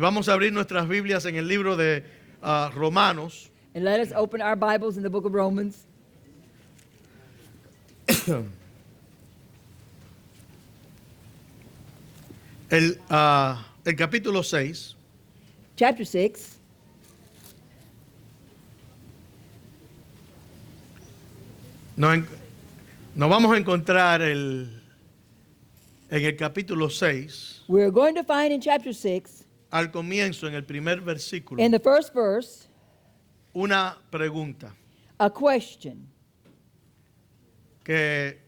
Vamos a abrir nuestras Biblias en el libro de Romanos. And let us open our Bibles in the book of Romans. El capítulo 6. Chapter 6. Nos vamos a encontrar en el capítulo 6, We're going to find in chapter 6, al comienzo, en el primer versículo, in the first verse, una pregunta a question que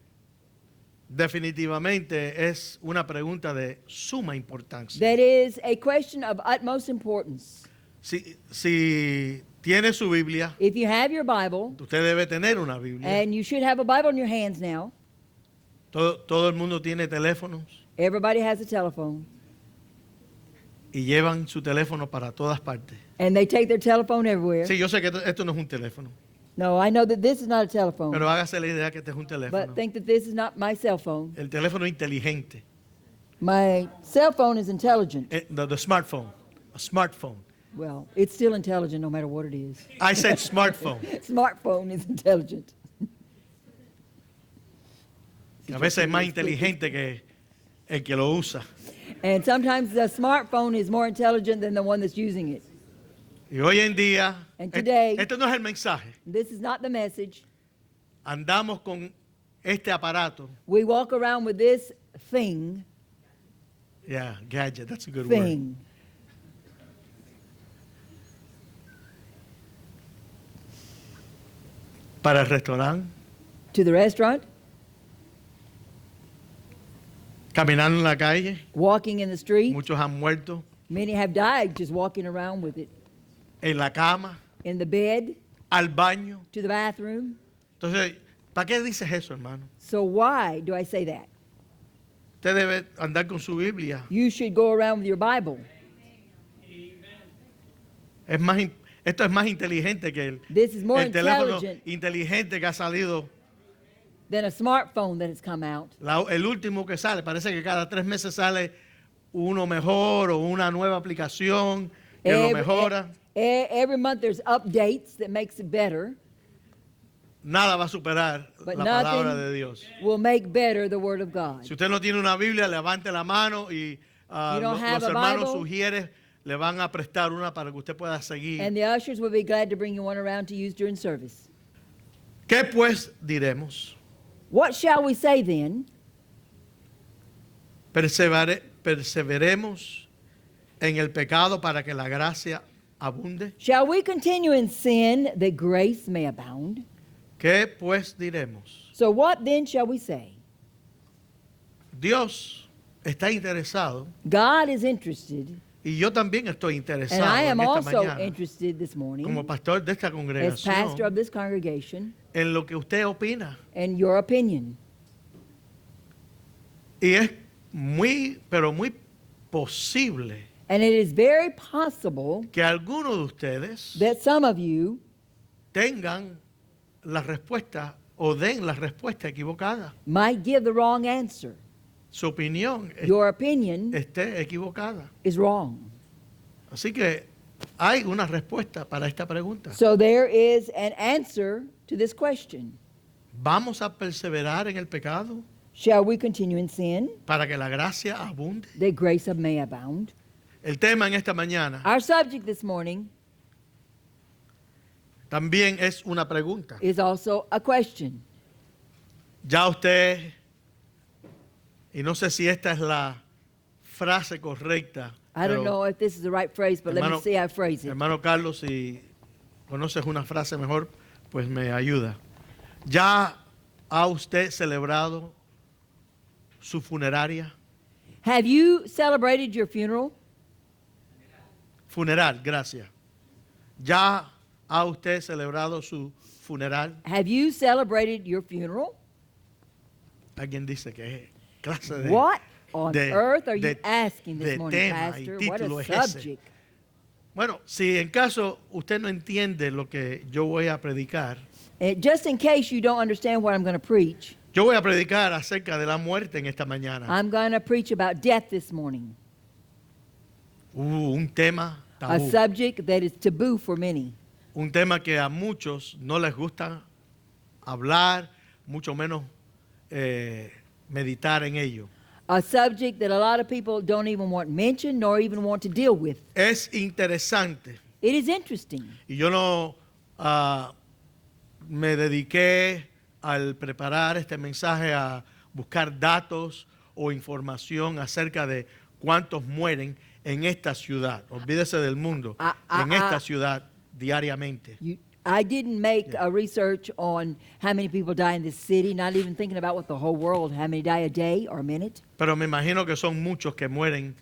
definitivamente es una pregunta de suma importancia. that is a question of utmost importance. Si tiene su Biblia, If you have your Bible, usted debe tener una Biblia. and you should have a Bible in your hands now, Todo el mundo tiene teléfonos everybody has a telephone, y llevan su teléfono para todas partes. and they take their telephone everywhere. Sí, yo sé que esto no es un teléfono, No, I know that this is not a telephone, pero hágase la idea que este es un teléfono. but think that this is not my cell phone. El teléfono inteligente, My cell phone is intelligent. the smartphone, a smartphone. Well, it's still intelligent no matter what it is. I said smartphone. Smartphone is intelligent. Que a veces es más inteligente que el que lo usa. And sometimes the smartphone is more intelligent than the one that's using it. Y hoy en día, And today- este no es el mensaje. This is not the message. Andamos con este aparato. We walk around with this thing, Yeah, gadget, that's a good word. thing. Para el restaurante, To the restaurant, caminando en la calle, walking in the street. muchos han muerto. Many have died just walking around with it. En la cama, In the bed, al baño. to the bathroom. Entonces, ¿para qué dices eso, hermano? So why do I say that? Usted debe andar con su Biblia. You should go around with your Bible. Esto es más inteligente que This is more el teléfono intelligent inteligente que ha salido. than a smartphone that has come out. El último que sale, parece que cada 3 meses sale uno mejor o una nueva aplicación que lo mejora. Every month there's updates that makes it better. Nada va a superar But la palabra nothing de Dios. will make better the Word of God. Si usted no tiene una Biblia, levante la mano y You don't have los a hermanos Bible? sugieres le van a prestar una para que usted pueda seguir. And the ushers will be glad to bring you one around to use during service. ¿Qué pues diremos? What shall we say then? ¿Perseveremos en el pecado para que la gracia abunde? Shall we continue in sin that grace may abound? ¿Qué pues diremos? So what then shall we say? Dios está interesado God is interested, y yo también estoy and interesado I am en esta also mañana interested this como morning pastor de esta as pastor congregación of this congregation en lo que usted opina. and your opinion. Y es muy, pero muy posible And it is very possible que algunos de ustedes that some of you tengan la respuesta o den la respuesta equivocada. might give the wrong answer. Su opinión Your opinion esté equivocada. is wrong. Así que hay una respuesta para esta pregunta. So there is an answer to this question. ¿Vamos a perseverar en el pecado Shall we continue in sin para que la gracia abunde? that grace may abound? El tema en esta mañana Our subject this morning también es una pregunta. is also a question. Ya usted, y no sé si esta es la frase correcta, I don't pero, know if this is the right phrase, but let me see how I phrase it. hermano Carlos, si conoces una frase mejor, pues me ayuda. ¿Ya ha usted celebrado su funeraria? Have you celebrated your funeral? Funeral, gracias. ¿Ya ha usted celebrado su funeral? Have you celebrated your funeral? Alguien dice que clase de, What on de- earth are you de- asking this de morning, tema y Pastor? What título a es ese. subject. Bueno, si en caso usted no entiende lo que yo voy a predicar, Just in case you don't understand what I'm going to preach, yo voy a predicar acerca de la muerte en esta mañana. I'm going to preach about death this morning. Un tema a tabú. subject that is taboo for many. Un tema que a muchos no les gusta hablar, mucho menos meditar en ello. A subject that a lot of people don't even want mentioned nor even want to deal with. Es interesante. It is interesting. Y yo no me dediqué al preparar este mensaje a buscar datos o información acerca de cuántos mueren en esta ciudad. Olvídese del mundo. En esta ciudad diariamente. I didn't make a research on how many people die in this city, not even thinking about what the whole world, how many die a day or a minute. Pero me imagino que son muchos que mueren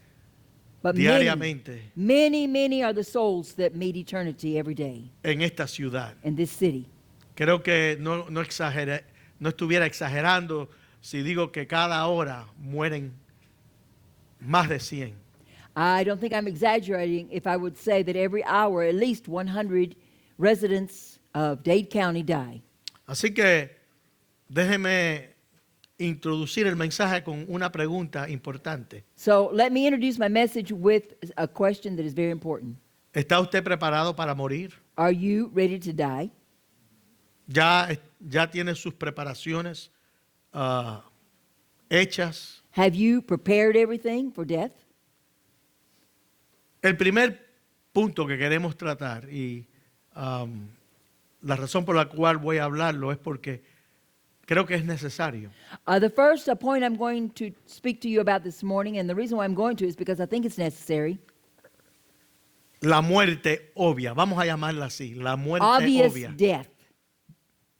But diariamente many are the souls that meet eternity every day en esta ciudad. in this city. Creo que no estuviera exagerando si digo que cada hora mueren más de 100. I don't think I'm exaggerating if I would say that every hour at least 100 residents of Dade County die. Así que déjeme introducir el mensaje con una pregunta importante. So let me introduce my message with a question that is very important. ¿Está usted preparado para morir? Are you ready to die? ¿Ya tiene sus preparaciones hechas? Have you prepared everything for death? El primer punto que queremos tratar y la razón por la cual voy a hablarlo es porque creo que es necesario. The first point I'm going to speak to you about this morning, and the reason why I'm going to is because I think it's necessary. La muerte obvia, vamos a llamarla así, la muerte Obvious obvia. death.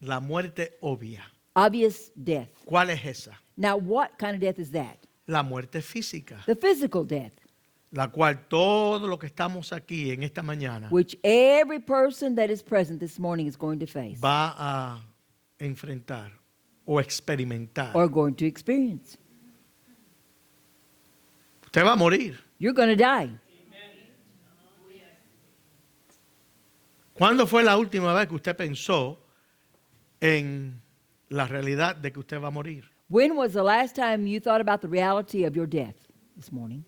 La muerte obvia. Obvious death. ¿Cuál es esa? Now, what kind of death is that? La muerte física, The physical death, la cual todo lo que estamos aquí en esta mañana which every person that is present this morning is going to face va a enfrentar o experimentar. or going to experience. Usted va a morir. You're going to die. ¿Cuándo fue la última vez que usted pensó en la realidad de que usted va a morir? When was the last time you thought about the reality of your death this morning?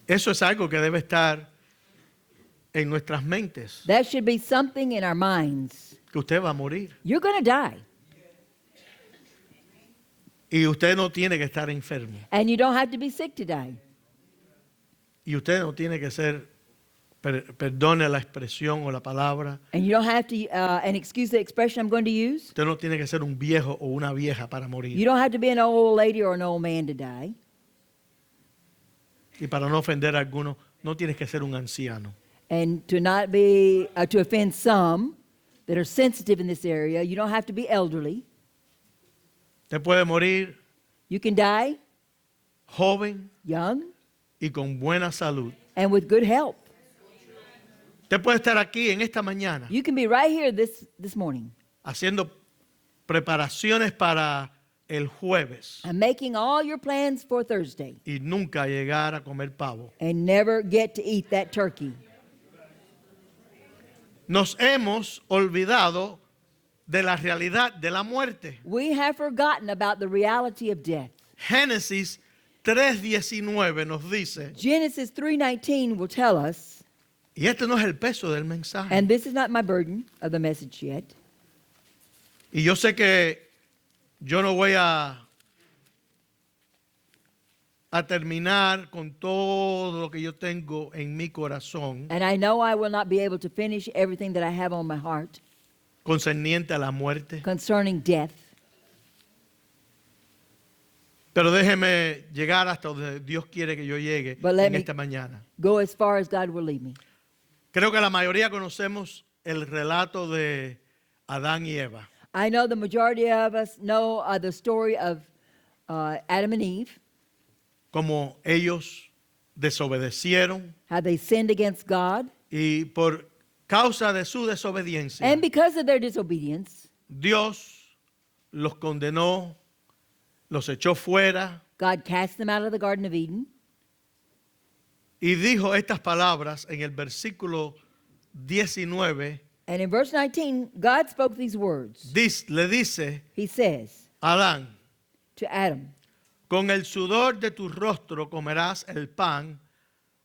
Eso es algo que debe estar en nuestras mentes, That should be something in our minds. que usted va a morir. You're going to die. Y usted no tiene que estar enfermo. And you don't have to be sick to die. Y usted no tiene que ser, perdone la expresión o la palabra, And you don't have to, and excuse the expression I'm going to use, usted no tiene que ser un viejo o una vieja para you morir. don't have to be an old lady or an old man to die. Y para no ofender a algunos, no tienes que ser un anciano. And to not be, to offend some that are sensitive in this area, you don't have to be elderly. Usted puede morir You can die joven young y con buena salud. and with good health. Usted puede estar aquí en esta mañana You can be right here this morning haciendo preparaciones para el jueves and making all your plans for Thursday y nunca llegar a comer pavo. and never get to eat that turkey. Nos hemos olvidado de la realidad de la muerte. We have forgotten about the reality of death. Génesis 3:19 nos dice, Genesis 3:19 will tell us, y este no es el peso del mensaje, and this is not my burden of the message yet, y yo sé que yo no voy a terminar con todo lo que yo tengo en mi corazón and I know I will not be able to finish everything that I have on my heart concerniente a la muerte, concerning death. pero déjeme llegar hasta donde Dios quiere que yo llegue But let en me- esta mañana. Go as far as God will lead me. Creo que la mayoría conocemos el relato de Adán y Eva. I know the majority of us know the story of Adam and Eve, Como ellos desobedecieron how they sinned against God, y por causa de su desobediencia, and because of their disobedience, Dios los condenó, los echó fuera God cast them out of the Garden of Eden. y dijo estas palabras en el versículo 19. And in verse 19, God spoke these words. Le dice He says a Adán, to Adam, Con el sudor de tu rostro comerás el pan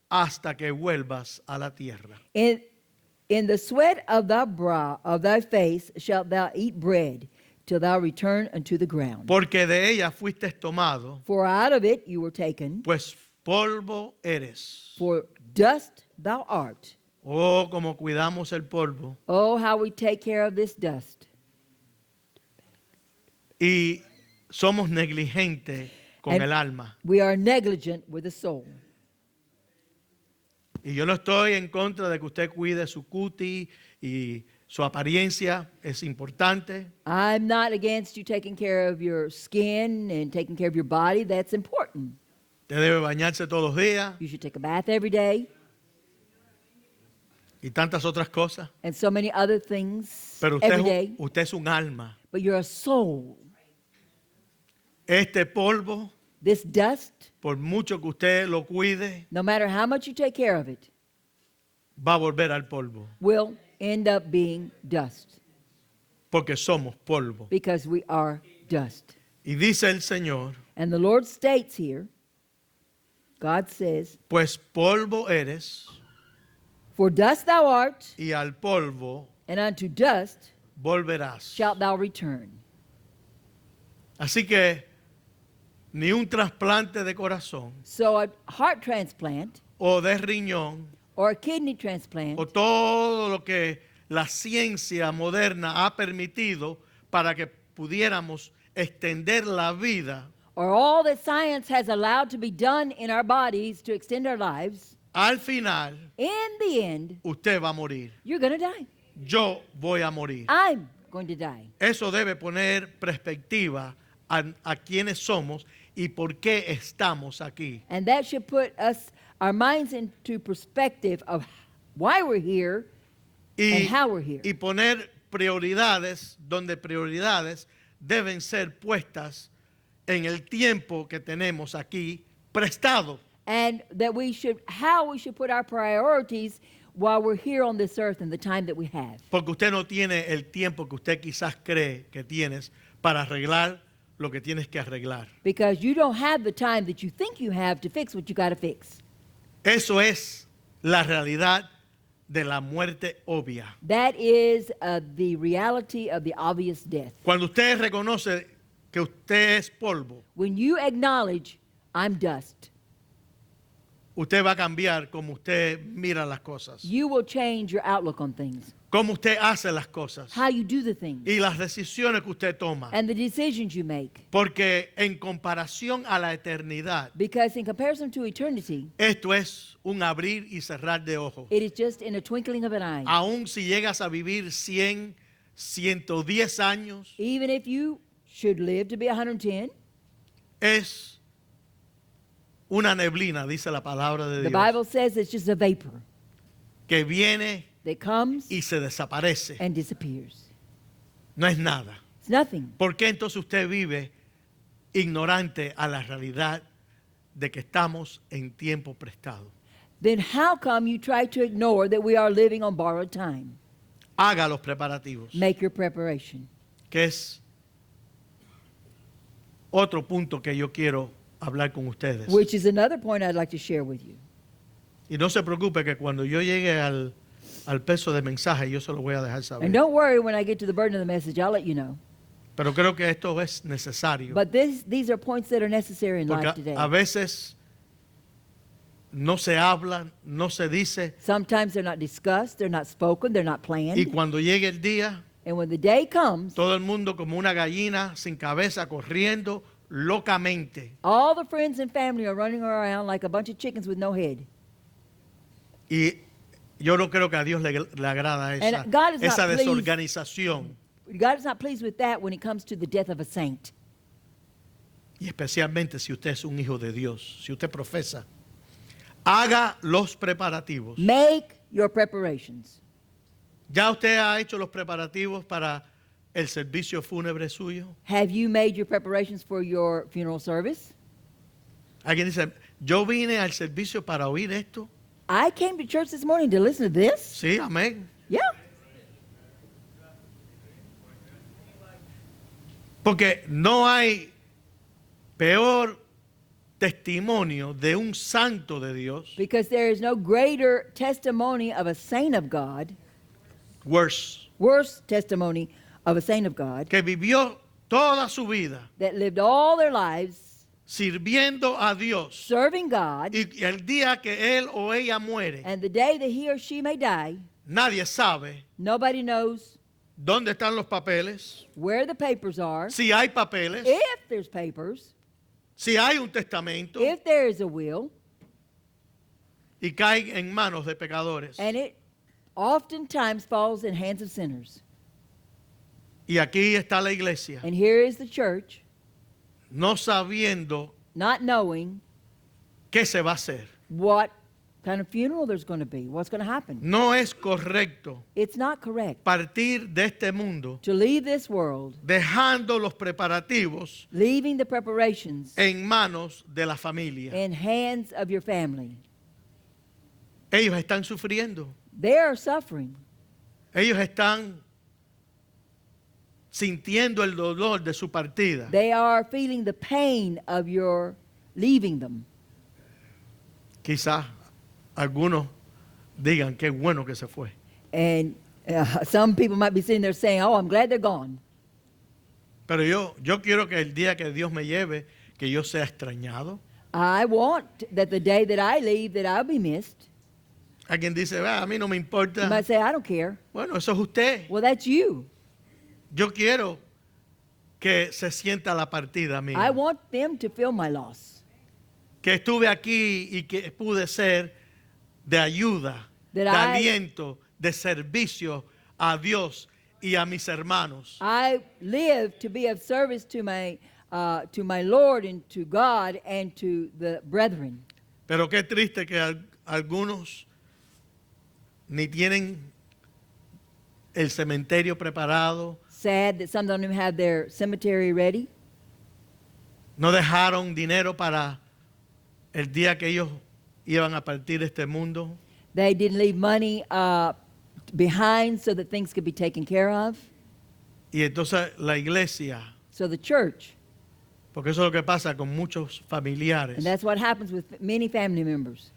hasta que vuelvas a la tierra. In the sweat of thy brow, of thy face, shalt thou eat bread, till thou return unto the ground. Porque de ella fuiste tomado, For out of it you were taken, pues polvo eres. for dust thou art. Oh, como cuidamos el polvo. Oh, how we take care of this dust. Y somos negligentes con And el alma. we are negligent with the soul. Y yo no estoy en contra de que usted cuide su cutis y su apariencia, es importante. I'm not against you taking care of your skin and taking care of your body. That's important. Usted debe bañarse todos los días You should take a bath every day y tantas otras cosas. and so many other things Pero usted, every day. usted es un alma. But you're a soul. Este polvo, This dust, por mucho que usted lo cuide, no matter how much you take care of it, va a volver al polvo. will end up being dust Porque somos polvo. because we are dust. Y dice el Señor, And the Lord states here, God says, pues polvo eres for dust thou art, y al polvo and unto dust volverás. shalt thou return. Así que ni un trasplante de corazón So a heart transplant o de riñón or a kidney transplant o todo lo que la ciencia moderna ha permitido para que pudiéramos extender la vida, or all that science has allowed to be done in our bodies to extend our lives, al final in the end, usted va a morir. you're going to die. Yo voy a morir. I'm going to die. Eso debe poner perspectiva a quienes somos y por qué estamos aquí. And that should put our minds into perspective of why we're here and how we're here. Y poner prioridades donde prioridades deben ser puestas en el tiempo que tenemos aquí prestado. And that how we should put our priorities while we're here on this earth and the time that we have. Porque usted no tiene el tiempo que usted quizás cree que tienes para arreglar lo que tienes que arreglar. Because you don't have the time that you think you have to fix what you got to fix. Eso es la realidad de la muerte obvia. That is the reality of the obvious death. Cuando usted reconoce que usted es polvo, When you acknowledge, I'm dust, usted va a cambiar como usted mira las cosas, you will change your outlook on things, cómo usted hace las cosas how you do the things, y las decisiones que usted toma. and the decisions you make. Porque en comparación a la eternidad, Because in comparison to eternity, esto es un abrir y cerrar de ojos. it is just in a twinkling of an eye. Aún si llegas a vivir 100, 110 años, Even if you should live to be 110, es una neblina, dice la palabra de the Dios, Bible says it's just a vapor que viene that comes y se desaparece. and disappears. No es nada. It's nothing. ¿Por qué entonces usted vive ignorante a la realidad de que estamos en tiempo prestado? Then how come you try to ignore that we are living on borrowed time? Haga los preparativos, Make your preparation. que es otro punto que yo quiero hablar con ustedes. Which is another point I'd like to share with you. Y no se preocupe que cuando yo llegue al peso de mensaje yo se lo voy a dejar saber. And don't worry, when I get to the burden of the message, I'll let you know. Pero creo que esto es necesario. But these are points that are necessary in life Porque today. a veces no se habla, no se dice. Sometimes they're not discussed, they're not spoken, they're not Y planned. cuando llegue el día, And when the day comes, todo el mundo como una gallina sin cabeza corriendo locamente. all the friends and family are running around like a bunch of chickens with no head. Y yo no creo que a Dios le agrada esa, And God is not esa pleased. desorganización. God is not pleased with that when it comes to the death of a saint. Y especialmente si usted es un hijo de Dios, si usted profesa. Haga los preparativos. Make your preparations. ¿Ya usted ha hecho los preparativos para el servicio fúnebre suyo? Have you made your preparations for your funeral service? Alguien dice, yo vine al servicio para oír esto. I came to church this morning to listen to this. Sí, amén. Yeah. Porque no hay peor testimonio de un santo de Dios because there is no greater testimony of a saint of God, worse, worse testimony of a saint of God, que vivió toda su vida that lived all their lives sirviendo a Dios serving God, y el día que él o ella muere, and the day that he or she may die, nadie sabe nobody knows dónde están los papeles, where the papers are, si hay papeles, if there's papers, si hay un testamento, if there is a will, y caen en manos de pecadores. and it oftentimes falls in hands of sinners. Y aquí está la iglesia, And here is the church, no sabiendo not knowing qué se va a hacer. what kind of funeral there's going to be, what's going to happen. No es correcto It's not correct partir de este mundo to leave this world, dejando los preparativos leaving the preparations en manos de la familia. in hands of your family. Ellos están sufriendo. They are suffering. Ellos están sintiendo el dolor de su partida. They are feeling the pain of your leaving them. Quizás algunos digan qué bueno que se fue. And some people might be sitting there saying, oh, I'm glad they're gone. Pero yo quiero que el día que Dios me lleve, que yo sea extrañado. I want that the day that I leave, that I'll be missed. Alguien dice, a mí no me You importa. might say, I don't care. Bueno, eso es usted. Well, that's you. Yo quiero que se sienta la partida mía. I want them to feel my loss. Que estuve aquí y que pude ser de ayuda, That de I- aliento, de servicio a Dios y a mis hermanos. I live to be of service to my Lord and to God and to the brethren. Pero qué triste que algunos ni tienen el cementerio preparado, Sad that some don't even have their cemetery ready. no dejaron dinero para el día que ellos iban a partir de este mundo. They didn't leave money behind so that things could be taken care of. Y entonces la iglesia, So the church, porque eso es lo que pasa con muchos familiares and that's what happens with many family members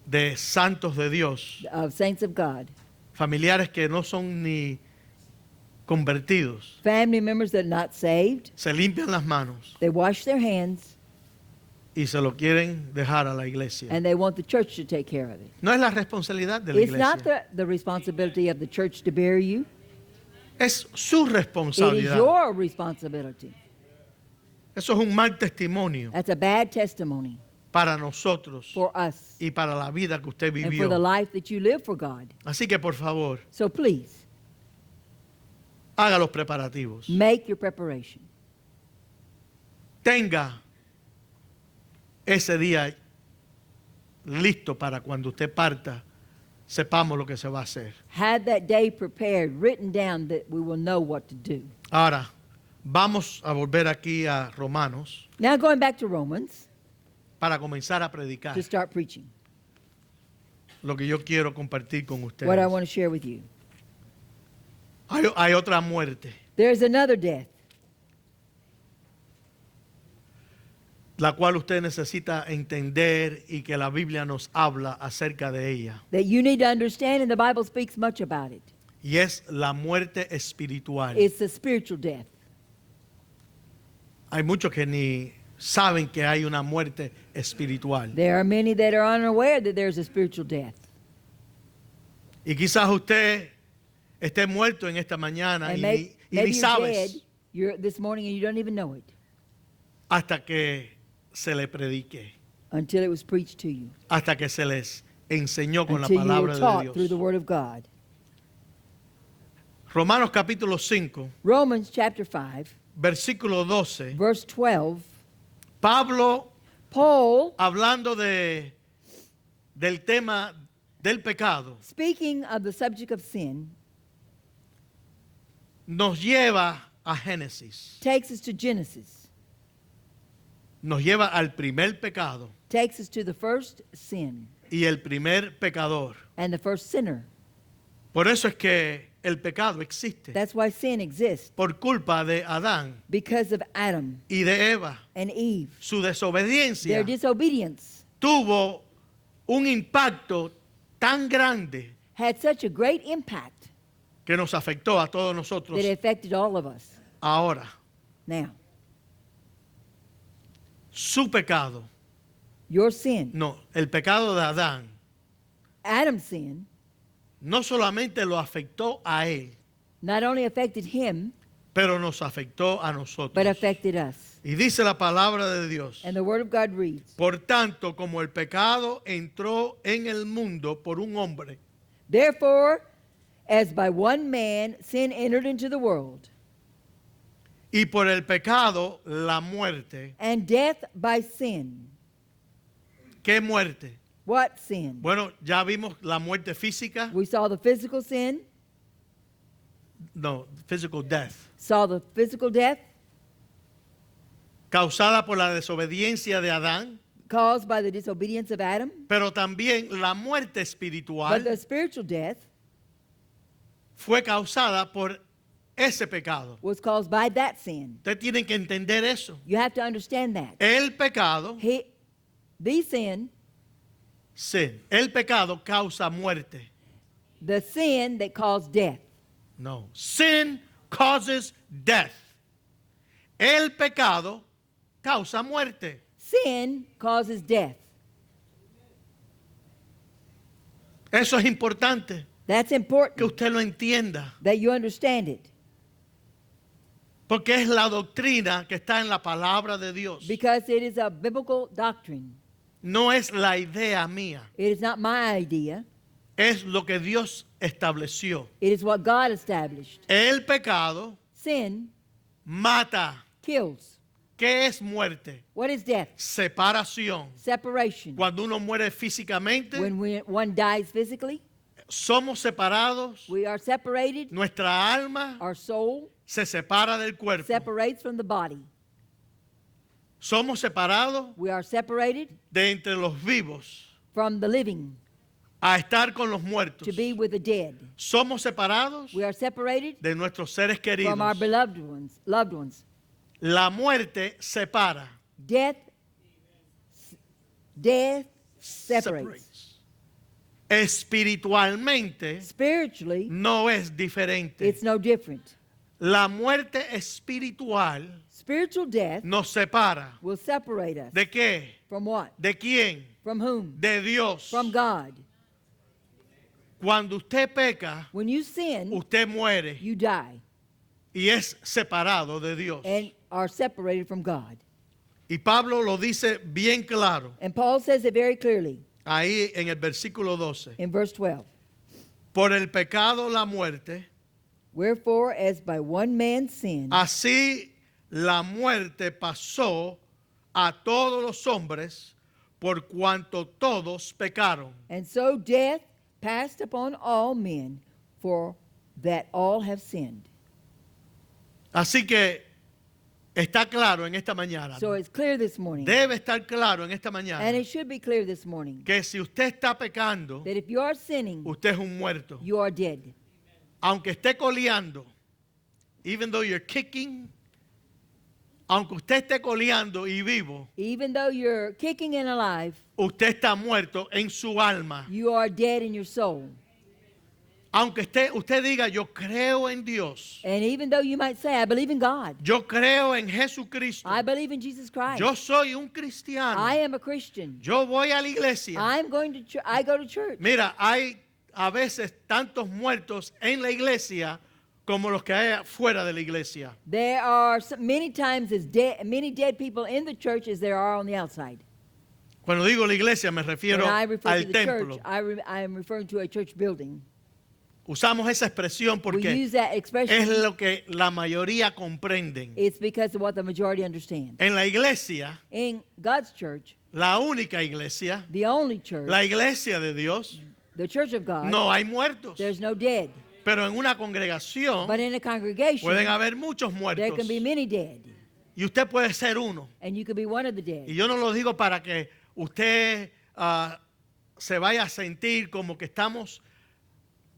de santos de Dios, of saints of God, familiares que no son ni convertidos, family members that are not saved. se limpian las manos They wash their hands y se lo quieren dejar a la iglesia. and they want the church to take care of it. No es la responsabilidad de la It's not iglesia, the responsibility of the church to bury you. es su It is responsabilidad. your responsibility. Eso es un mal testimonio That's a bad testimony para nosotros for us y para la vida que usted and for vivió. the life that you live for God. Así que por favor, So please, haga los preparativos. make your preparation. Tenga ese día listo para cuando usted parta, sepamos lo que se va a hacer. Have that day prepared, written down, that we will know what to do. Ahora, vamos a volver aquí a Romanos Now going back to Romans para comenzar a predicar to start preaching. lo que yo quiero compartir con What I ustedes. want to share with you. Hay otra muerte, There's another death la cual usted necesita entender y que la Biblia nos habla acerca de ella. that you need to understand, and the Bible speaks much about it. Y es la muerte espiritual. It's the spiritual death. Hay muchos que ni saben que hay una muerte espiritual. There are many that are unaware that there's a spiritual death. Y quizás usted esté muerto en esta mañana And y maybe ni you're dead sabes this morning and you don't even know it hasta que se le predique, until it was preached to you, hasta que se les enseñó con la until you palabra were de taught through the Dios. Word of God. Romanos capítulo 5, Romans chapter 5, versículo 12. verse 12, Pablo, Paul, hablando del tema del pecado, speaking of the subject of sin, nos lleva a Génesis, takes us to Genesis, nos lleva al primer pecado takes us to the first sin y el primer pecador. and the first sinner. Por eso es que el pecado existe. That's why sin exists. Por culpa de Adán Because of Adam y de Eva. and Eve. Su Their desobediencia disobedience tuvo un impacto tan grande had such a great impact que nos afectó a todos nosotros that it affected all of us. ahora. Now, Su pecado, your sin, no, el pecado de Adán, Adam's sin, no solamente lo afectó a él, not only affected him, pero nos afectó a but nosotros. affected us. Y dice la palabra de Dios: And the Word of God reads, por tanto, como el pecado entró en el mundo por un hombre, therefore, as by one man sin entered into the world, y por el pecado la muerte. and death by sin. ¿Qué muerte? What sin? Bueno, ya vimos la muerte física. We saw the physical sin, No, physical death. saw the physical death Causada por la desobediencia de Adán. caused by the disobedience of Adam, Pero también la muerte but espiritual the spiritual death fue causada por ese pecado. was caused by that sin. Ustedes tienen que entender eso. You have to understand that. El pecado, The sin, sí, el pecado causa muerte. the sin that caused death. No, sin causes death. El pecado causa muerte. Sin causes death. Eso es importante That's que important usted lo entienda, that you understand it, porque es la doctrina que está en la palabra de Dios. because it is a biblical doctrine. No es la idea mía, It is not my idea. es lo que Dios estableció. It is what God established. El pecado Sin mata. kills. ¿Qué es muerte? What is death? Separación. Separation. Cuando uno muere físicamente, One dies physically, somos separados. we are separated. Nuestra alma Our soul se separa del cuerpo. separates from the body. Somos separados We are separated de entre los vivos from the living a estar con los muertos. to be with the dead. Somos separados We are separated de nuestros seres queridos. from our beloved ones, loved ones. La muerte separa. Death separates. Espiritualmente Spiritually, no es diferente. it's no different. La muerte espiritual Spiritual death nos separa. will separate us. ¿De qué? From what? ¿De quién? From whom? De Dios. From God. Cuando usted peca, When you sin, usted muere you die y es separado de Dios. and are separated from God. Y Pablo lo dice bien claro And Paul says it very clearly ahí en el versículo 12. in verse 12. Por el pecado la muerte, Wherefore, as by one man sin, así la muerte pasó a todos los hombres por cuanto todos pecaron. and so death passed upon all men, for that all have sinned. Así que está claro en esta mañana. So it's clear this morning, Debe estar claro en esta mañana and it should be clear this morning, que si usted está pecando, that if you are sinning, usted es un muerto. you are dead. Aunque esté coleando, even though you're kicking, aunque usted esté coleando y vivo, Even though you're kicking and alive, usted está muerto en su alma. you are dead in your soul. Aunque usted diga, yo creo en Dios, And even though you might say, I believe in God, yo creo en Jesucristo, I believe in Jesus Christ, yo soy un cristiano, I am a Christian, yo voy a la iglesia. I'm going to I go to church. Mira, hay a veces tantos muertos en la iglesia como los que hay fuera de la iglesia. There are many times many dead people in the church as there are on the outside. Cuando digo la iglesia me refiero When I refer al to the templo. church, I am referring to a church building. Usamos esa expresión We porque use that es expression. lo que la mayoría comprenden. It's because of what the majority understand. En la iglesia, In God's church, la única iglesia, the only church, la iglesia de Dios, the church of God, no hay muertos. there's no dead. Pero en una congregación But in a congregation, pueden haber muchos there muertos. can be many dead. Y usted puede ser uno. And you could be one of the Y dead. yo no lo digo para que usted se vaya a sentir como que estamos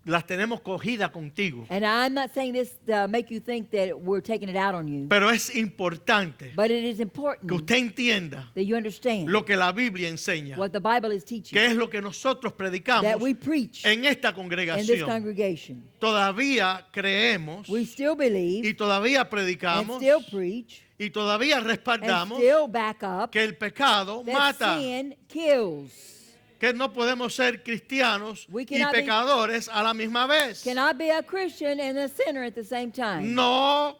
las tenemos cogidas contigo. And I'm not saying this to make you think that we're taking it out on you, Pero es importante but it is que important usted entienda that you understand lo que la Biblia enseña, what the Bible is teaching, que es lo que nosotros predicamos that we preach en esta in this congregación. congregation. Todavía creemos We still believe y todavía and predicamos still preach y todavía and respaldamos still back up que el pecado that mata, sin kills. que no podemos ser cristianos We y cannot be- pecadores a la misma vez. Cannot be a Christian and a sinner at the same time. No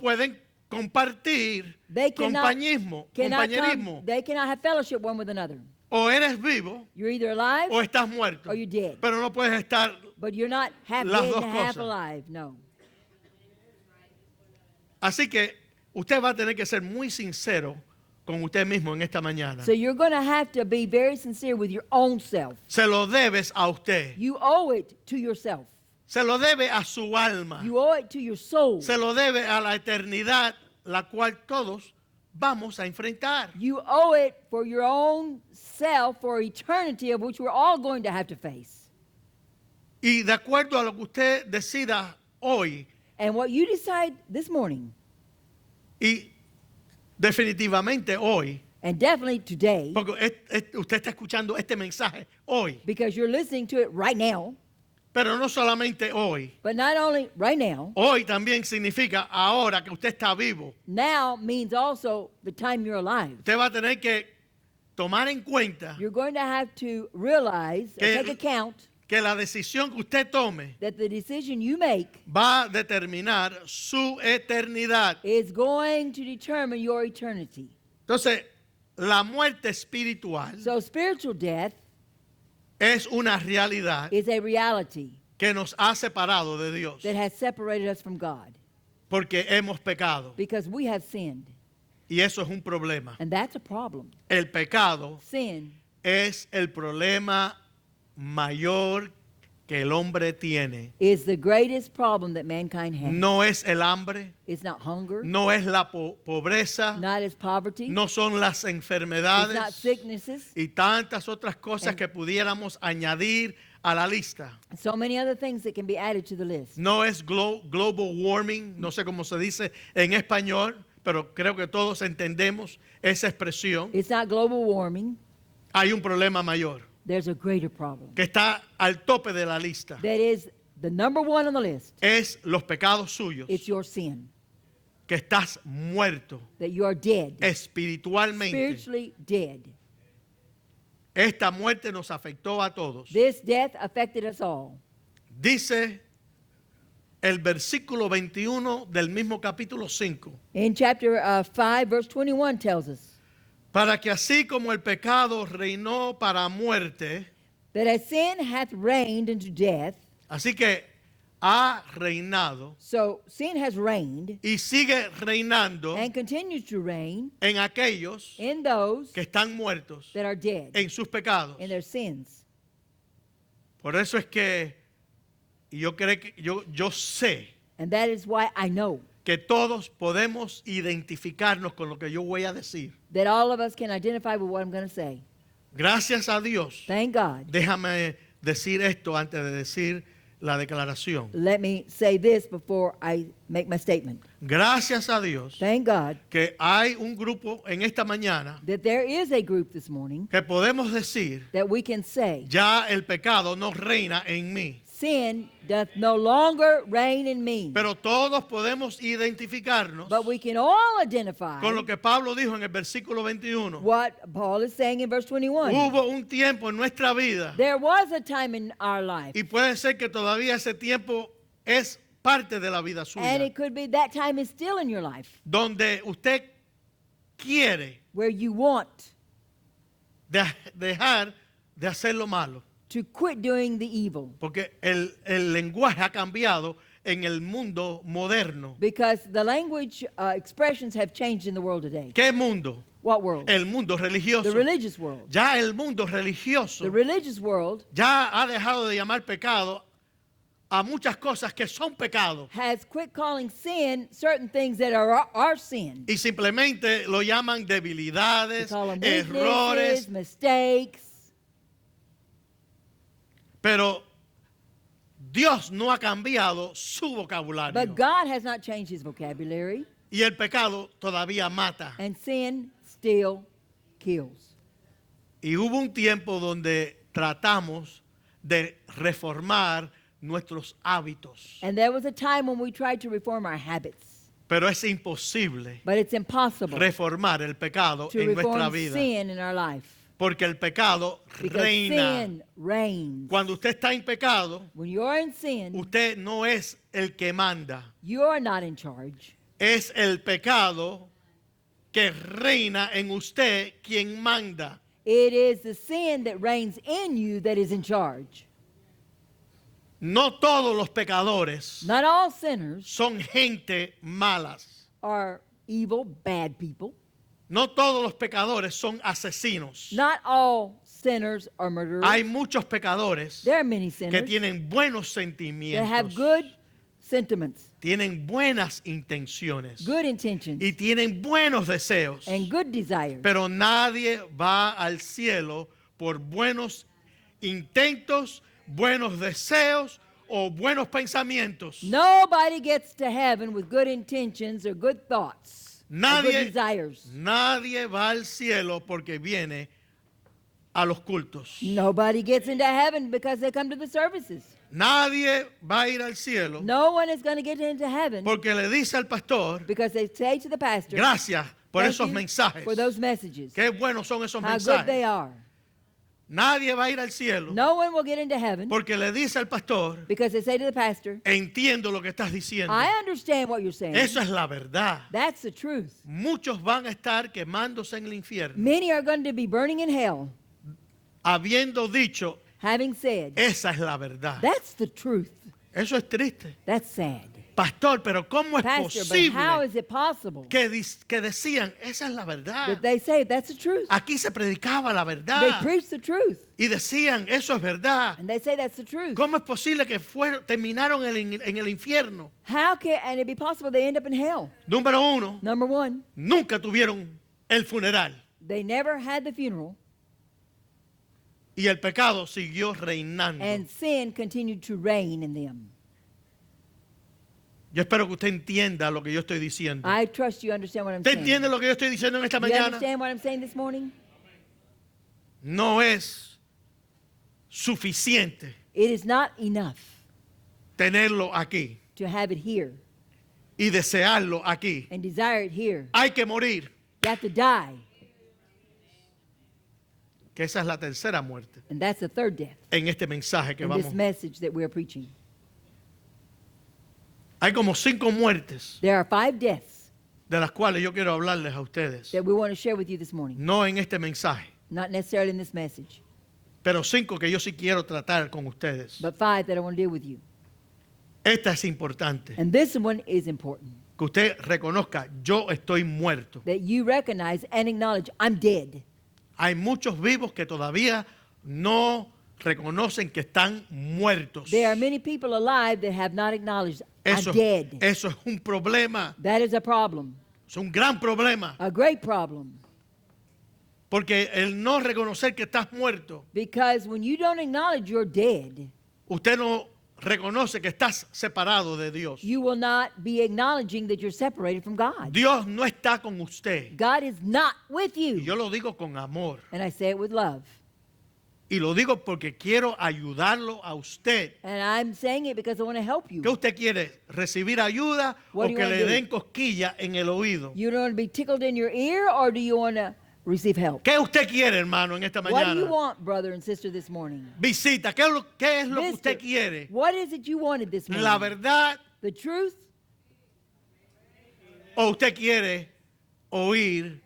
pueden compartir They cannot, compañerismo. they cannot have fellowship one with another. O eres vivo You're either alive o estás muerto. or you're dead. Pero no puedes estar. But you're not half Las dead dos and half cosas. alive. No. Así que usted va a tener que ser muy sincero con usted mismo en esta mañana. So you're going to have to be very sincere with your own self. Se lo debes a usted. You owe it to yourself. Se lo debe a su alma. You owe it to your soul. Se lo debe a la eternidad, la cual todos vamos a enfrentar. You owe it for your own self for eternity, of which we're all going to have to face. Y de acuerdo a lo que usted decida hoy, And what you decide this morning, y definitivamente hoy, and definitely today, porque usted está escuchando este mensaje hoy, because you're listening to it right now, pero no solamente hoy. but not only right now, Hoy también significa ahora que usted está vivo. now means also the time you're alive. Usted va a tener que tomar en cuenta You're going to have to realize, or Que- take account, que la decisión que usted tome that the decision you make va a determinar su eternidad. is going to determine your eternity. Entonces, la muerte espiritual So spiritual death es una realidad is a reality que nos ha separado de Dios that has separated us from God porque hemos pecado. because we have sinned. Y eso es un problema. And that's a problem. El pecado Sin es el problema mayor que el hombre tiene. is the greatest problem that mankind has. No es el hambre, It's not hunger, no es la pobreza, not as poverty, no son las it's not enfermedades sicknesses, y tantas otras cosas And- que pudiéramos añadir a la lista. so many other things that can be added to the list. No es global warming, no sé cómo se dice en español, pero creo que todos entendemos esa expresión. It's not global warming. Hay un problema mayor There's a greater problem. que está al tope de la lista. That is the number one on the list. Es los pecados suyos, It's your sin. que estás muerto That you are dead. espiritualmente. Spiritually dead. Esta muerte nos afectó a todos. This death affected us all. Dice el versículo 21 del mismo capítulo 5. In chapter 5, verse 21 tells us Para que así como el pecado reinó para muerte, that as sin hath reigned unto death, así que ha reinado so sin has reigned y sigue reinando and continues to reign en aquellos in those que están muertos that are dead en sus pecados. in their sins. Por eso es que yo creo que yo sé And that is why I know que todos podemos identificarnos con lo que yo voy a decir. that all of us can identify with what I'm going to say. Gracias a Dios. Thank God. Déjame decir esto antes de decir la declaración. Let me say this before I make my statement. Gracias a Dios Thank God que hay un grupo en esta mañana that there is a group this morning que podemos decir, that we can say, ya el pecado no reina en mí. sin doth no longer reign in me. Pero todos podemos identificarnos But we can all identify con lo que Pablo dijo en el versículo 21. what Paul is saying in verse 21. Hubo un tiempo en nuestra vida There was a time in our life, y puede ser que todavía ese tiempo es parte de la vida and suya, it could be that time is still in your life, donde usted quiere where you want dejar de hacer lo malo. to quit doing the evil. Porque el lenguaje ha cambiado en el mundo moderno. Because the language expressions have changed in the world today. ¿Qué mundo? What world? El mundo religioso. The religious world. Ya el mundo religioso The religious world ya ha dejado de llamar pecado a muchas cosas que son pecados has quit calling sin certain things that are sin. y simplemente lo llaman They debilidades, call them errores, weaknesses, mistakes. pero Dios no ha cambiado su vocabulario. But God has not changed his vocabulary, Y el pecado todavía mata. and sin still kills. Y hubo un tiempo donde tratamos de reformar nuestros hábitos. And there was a time when we tried to reform our habits, Pero es imposible but it's impossible reformar el pecado to en nuestra reform vida. sin in our life. Porque el pecado Because reina. sin reigns. Cuando usted está en pecado, When you're in sin, usted no es el que manda. you're not in charge. Es el pecado que reina en usted quien manda. It is the sin that reigns in you that is in charge. No todos los pecadores Not all sinners son gente malas. are evil, bad people. No todos los pecadores son asesinos. Not all sinners are murderers. Hay muchos pecadores There are many que sinners tienen buenos that sentimientos, have good sentiments, tienen buenas intenciones good intentions, y tienen buenos deseos. and good desires. Pero nadie va al cielo por buenos intentos, buenos deseos o buenos pensamientos. Nobody gets to heaven with good intentions or good thoughts or good Nadie, desires. nadie va al cielo porque viene a los cultos. Nobody gets into heaven because they come to the services. Nadie va a ir al cielo No one is going to get into heaven porque le dice al pastor, because they say to the pastor, gracias por "Thank esos you mensajes. for those messages, Qué buenos son esos how good they mensajes. are." Nadie va a ir al cielo No one will get into heaven porque le dice al pastor, because they say to the pastor, entiendo lo que estás diciendo. "I understand what you're saying. Eso es la verdad. That's the truth." Muchos van a estar quemándose en el infierno, Many are going to be burning in hell, habiendo dicho, having said, esa es la verdad. "That's the truth." Eso es triste. That's sad. Pastor, pero ¿cómo es Pastor, but how posible is it possible que decían, esa es la verdad? that they say that's the truth? Aquí se predicaba la They verdad. preach the truth, Y decían, eso es verdad. and they say that's the truth. ¿Cómo es posible que terminaron en el infierno? How can and it be possible they end up in hell? Número uno, Number one, nunca tuvieron el funeral. they never had the funeral, Y el pecado siguió reinando. and sin continued to reign in them. Yo espero que usted entienda lo que yo estoy diciendo. I trust you understand what I'm ¿Usted saying. entiende lo que yo estoy diciendo en esta You mañana? understand what I'm saying this morning? No es suficiente It is not enough tenerlo aquí to have it here y desearlo aquí. and desire it here. Hay que morir, You have to die, que esa es la tercera muerte and that's the third death en este mensaje que in vamos. this message that we're preaching. Hay como 5 muertes There are 5 deaths de las cuales yo quiero hablarles a ustedes. that we want to share with you this morning. No en este mensaje, Not necessarily in this message, pero 5 que yo sí quiero tratar con ustedes. but 5 that I want to deal with you. Esta es importante, And this one is important, que usted reconozca, yo estoy muerto. that you recognize and acknowledge, I'm dead. Hay muchos vivos que todavía no reconocen que están muertos. There are many people alive that have not acknowledged, Eso, I'm dead. eso es un problema, That is a problem, es un gran problema, a great problem. porque el no reconocer que estás muerto, Because when you don't acknowledge you're dead, usted no reconoce que estás separado de Dios. you will not be acknowledging that you're separated from God. Dios no está con usted. God is not with Y you. yo lo digo con amor. And I say it with love. Y lo digo porque quiero ayudarlo a usted. And I'm saying it because I want to help you. ¿Qué usted quiere? ¿Recibir ayuda What o do you que wanna le do? den cosquilla en el oído? You don't want to be tickled in your ear, or do you want to receive help? ¿Qué usted quiere, hermano, en esta What do you mañana? want, brother and sister, this morning? Visita. ¿Qué es lo que Mister, usted quiere? What is it you wanted this morning? ¿La verdad The truth? o usted quiere oír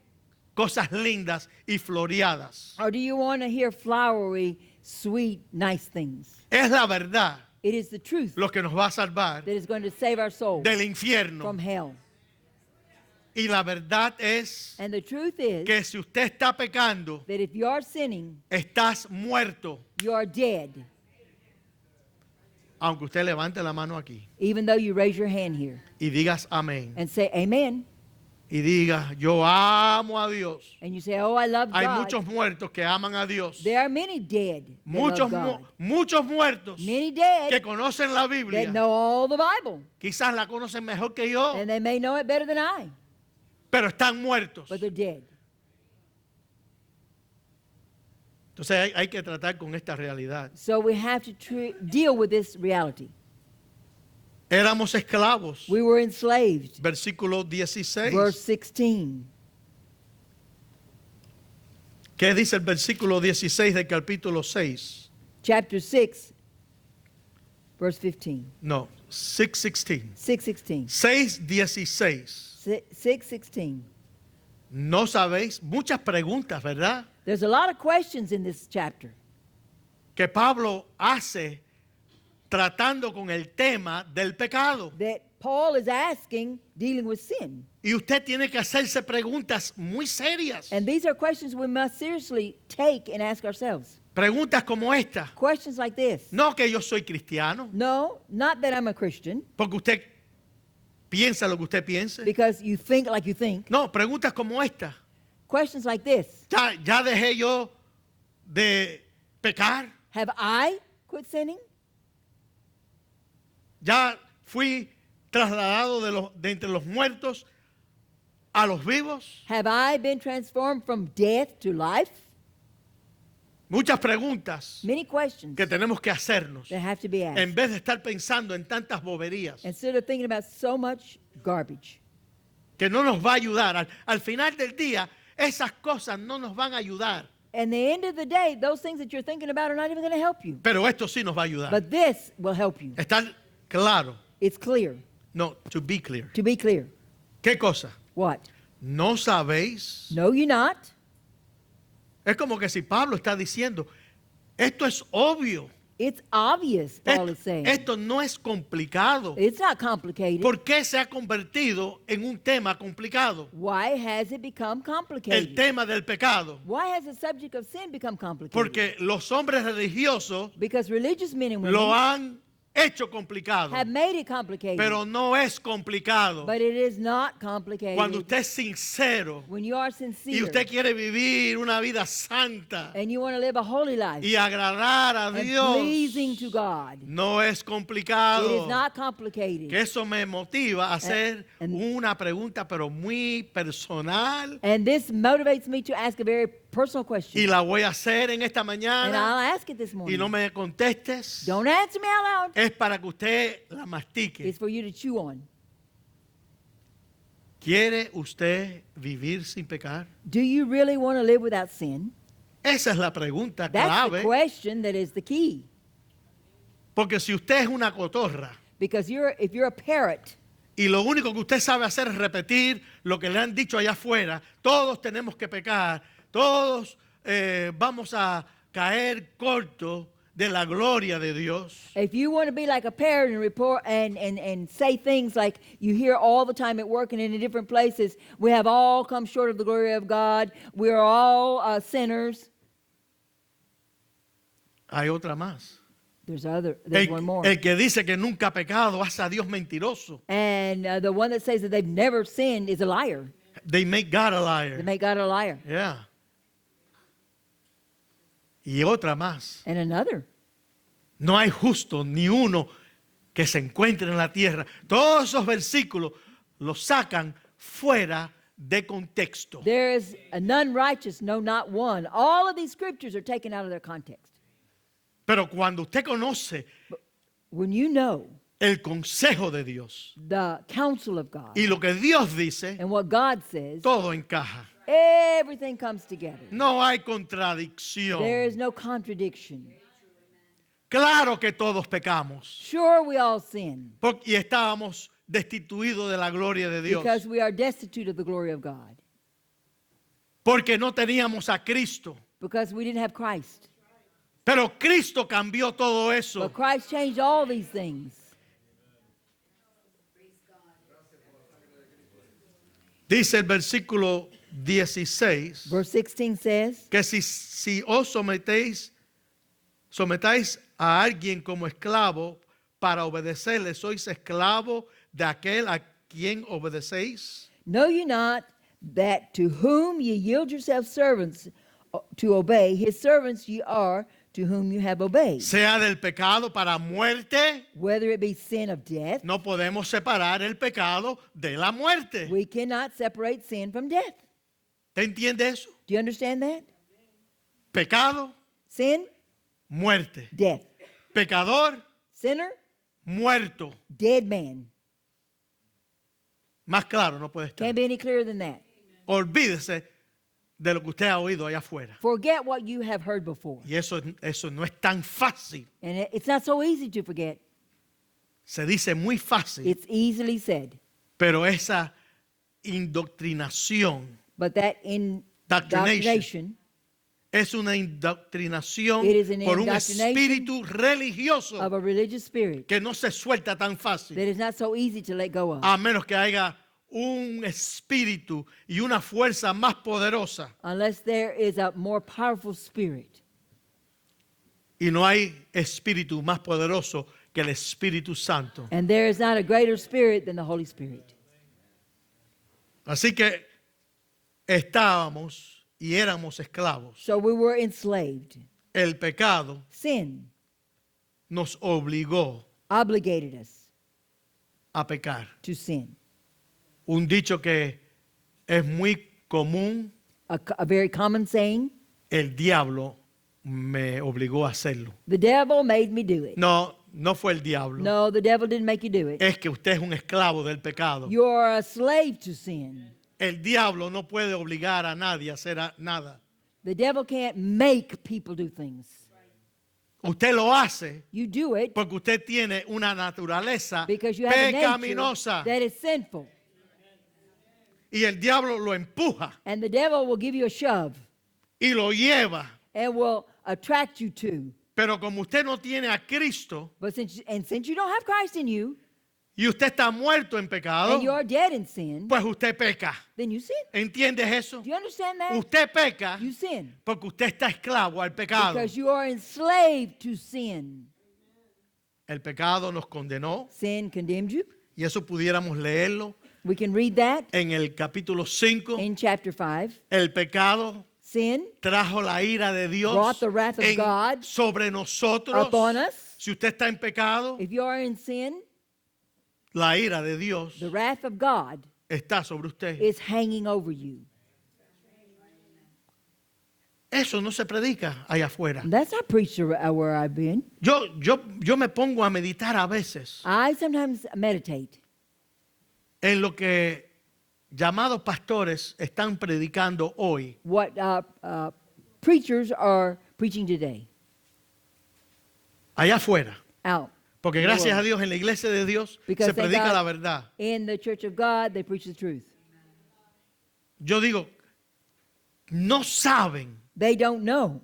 cosas lindas y floreadas? Or do you want to hear flowery, sweet, nice things? Es la verdad It is the truth lo que nos va a salvar that is going to save our soul del infierno. from hell. Y la verdad es And the truth is que si usted está pecando, that if you are sinning, estás muerto. you are dead, Aunque usted levante la mano aquí even though you raise your hand here y digas amén. and say amen. y diga, yo amo a Dios. and you say, oh, I love Hay God, muchos muertos que aman a Dios. there are many dead that Muchos, love God. muchos muertos Many dead que conocen la that Biblia. know all the Bible, Quizás la conocen mejor que yo, and they may know it better than I, pero están muertos. but they're dead. Entonces hay que tratar con esta realidad. So we have to deal with this reality. Éramos esclavos. We were enslaved. Versículo 16. Verse 16. ¿Qué dice el versículo 16 del capítulo 6? Chapter 6, verse 15. No, 6:16. 6:16. 6:16. 6:16. No sabéis, muchas preguntas, ¿verdad? There's a lot of questions in this chapter Que Pablo hace tratando con el tema del pecado. that Paul is asking dealing with sin. Y usted tiene que hacerse preguntas muy serias. And these are questions we must seriously take and ask ourselves. Preguntas como esta. Questions like this. No que yo soy cristiano, No, not that I'm a Christian, porque usted piensa lo que usted piense. because you think like you think. No, preguntas como esta. Questions like this. ¿Ya dejé yo de pecar? Have I quit sinning? ¿Ya fui trasladado de entre los muertos a los vivos? Have I been transformed from death to life? Muchas preguntas Many questions que tenemos que hacernos that have to be asked. en vez de estar pensando en tantas boberías Instead of thinking about so much garbage. que no nos va a ayudar. Al final del día, esas cosas no nos van a ayudar, And the end of the day, those things that you're thinking about are not even going to help you. pero esto sí nos va a ayudar. But this will help you. ¿Está claro? It's clear. No, to be clear. To be clear. ¿Qué cosa? What? ¿No sabéis? Know you not? Es como que si Pablo está diciendo, esto es obvio. It's obvious, Paul is saying. Esto no es complicado. It's not complicated. ¿Por qué se ha convertido en un tema complicado? Why has it become El complicated? tema del pecado. Why has the subject of sin become complicated? Porque los hombres religiosos Because religious men and women lo han hecho complicado, have made it complicated. pero no es complicado. But it is not complicated. Cuando usted es sincero When you are y sincere usted quiere vivir una vida santa and you want to live a holy life y agradar a and Dios, pleasing to God, no es it complicado. is not complicated. Que eso me motiva a hacer and- una pregunta, pero muy personal, And this motivates me to ask a very personal y question. la voy a hacer en esta And mañana. I'll ask it this Y morning. no me contestes. Don't answer me out loud. Es para que usted la mastique. It's for you to chew on. ¿Quiere usted vivir sin pecar? Do you really want to live without sin? Esa es la pregunta That's the clave. question that is the key. Porque si usted es una cotorra Because if you're a parrot y lo único que usted sabe hacer es repetir lo que le han dicho allá afuera, todos tenemos que pecar, todos vamos a caer corto de la gloria de Dios. if you want to be like a parrot and report and say things like you hear all the time at work and in different places, we have all come short of the glory of God, we're all sinners. Hay otra más. There's one more. El que dice que nunca ha pecado hace a Dios mentiroso. And the one that says that they've never sinned is a liar. They make God a They liar. make God a liar. Yeah. Y otra más. And another. No hay justo ni uno que se encuentre en la tierra. Todos esos versículos los sacan fuera de contexto. There is a none righteous, no, not one. All of these scriptures are taken out of their context. Pero cuando usted conoce When you know el consejo de Dios the counsel of God y lo que Dios dice, and what God says, todo encaja. everything comes together. No hay There contradicción. is no contradiction. Claro que todos pecamos Sure, we all sin y estábamos destituidos de la gloria de Dios. because we are destitute of the glory of God, Porque no teníamos a Cristo. because we didn't have Christ. Pero Cristo cambió todo eso. But Christ changed all these things. Dice el versículo 16 Verse 16 says, que si os sometáis a alguien como esclavo para obedecerle, sois esclavo de aquel a quien obedecéis. Know you not that to whom ye yield yourselves servants to obey, his servants ye are to whom you have obeyed. Sea del pecado para muerte, Whether it be sin of death, no podemos separar el pecado de la muerte. we cannot separate sin from death. ¿Te entiende eso? Do you understand that? Pecado, Sin, muerte. death. Pecador, Sinner, muerto. dead man. Más claro no puede estar. Can't be any clearer than that. Olvídese de lo que usted ha oído allá afuera. Forget what you have heard before. Y eso no es tan fácil. And it's not so easy to forget. Se dice muy fácil, It's easily said. pero esa indoctrinación But that indoctrination es una indoctrinación It is an por un indoctrination espíritu religioso of a religious spirit que no se suelta tan that fácil, is not so easy to let go of. a menos que haya un espíritu y una fuerza más poderosa. Unless there is a more powerful spirit. Y no hay espíritu más poderoso que el Espíritu Santo. And there is not a greater spirit than the Holy Spirit. Así que estábamos y éramos esclavos. So we were enslaved. El pecado Sin nos obligó obligated us a pecar. to sin. Un dicho que es muy común, A very common saying, el diablo me obligó a hacerlo. the devil made me do it. No, no fue el diablo. No, the devil didn't make you do it. Es que usted es un esclavo del pecado. You're a slave to sin. El diablo no puede obligar a nadie a hacer nada. The devil can't make people do things. Usted lo hace You do it porque usted tiene una naturaleza because you have a nature pecaminosa that is sinful. y el diablo lo empuja And the devil will give you a shove y lo lleva. and will attract you to. Pero como usted no tiene a Cristo But since you don't have Christ in you y usted está muerto en pecado, and you are dead in sin, pues usted peca. then you sin. ¿Entiendes eso? Do you understand that? Usted peca You sin porque usted está esclavo al pecado. because you are enslaved to sin. El pecado nos condenó Sin condemned you. y eso pudiéramos leerlo We can read that en el capítulo 5. in chapter 5. El pecado Sin trajo la ira de Dios brought the wrath of God sobre nosotros. upon us. Si usted está en pecado, If you are in sin, la ira de Dios the wrath of God está sobre usted. is hanging over you. Eso no se predica allá afuera. That's not preached where I've been. Yo me pongo a meditar a veces I sometimes meditate en lo que llamados pastores están predicando hoy. what preachers are preaching today Allá afuera. out. Porque in the gracias a world. Dios en la iglesia de Dios Because se thank predica God, la verdad. In the church of God, they preach the truth. Yo digo, no saben They don't know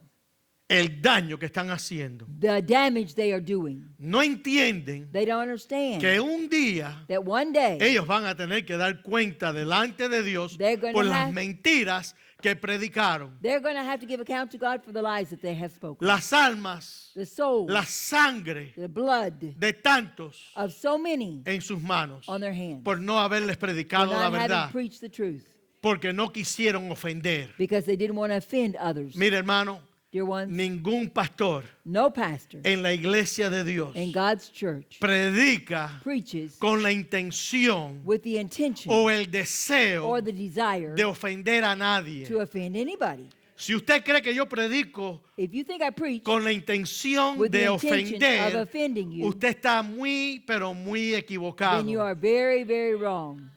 el daño que están haciendo. the damage they are doing. No entienden They don't understand que un día that one day ellos van a tener que dar cuenta delante de Dios They're gonna por las have- mentiras que predicaron. they're going to have to give account to God for the lies that they have spoken. Las almas, The soul, la sangre the blood de tantos of so many en sus manos on their hands por no haberles for predicado la not having verdad, preached the truth porque no quisieron ofender. because they didn't want to offend others. Mire, hermano, Dear ones, ningún pastor no pastor en la iglesia de Dios in God's church predica preaches con la intención with the intention o el deseo or the desire de ofender a nadie. to offend anybody. Si usted cree que yo predico If you think I preach con la intención with the de intention of ofender, offending you, usted está muy, pero muy equivocado. then you are very, very wrong.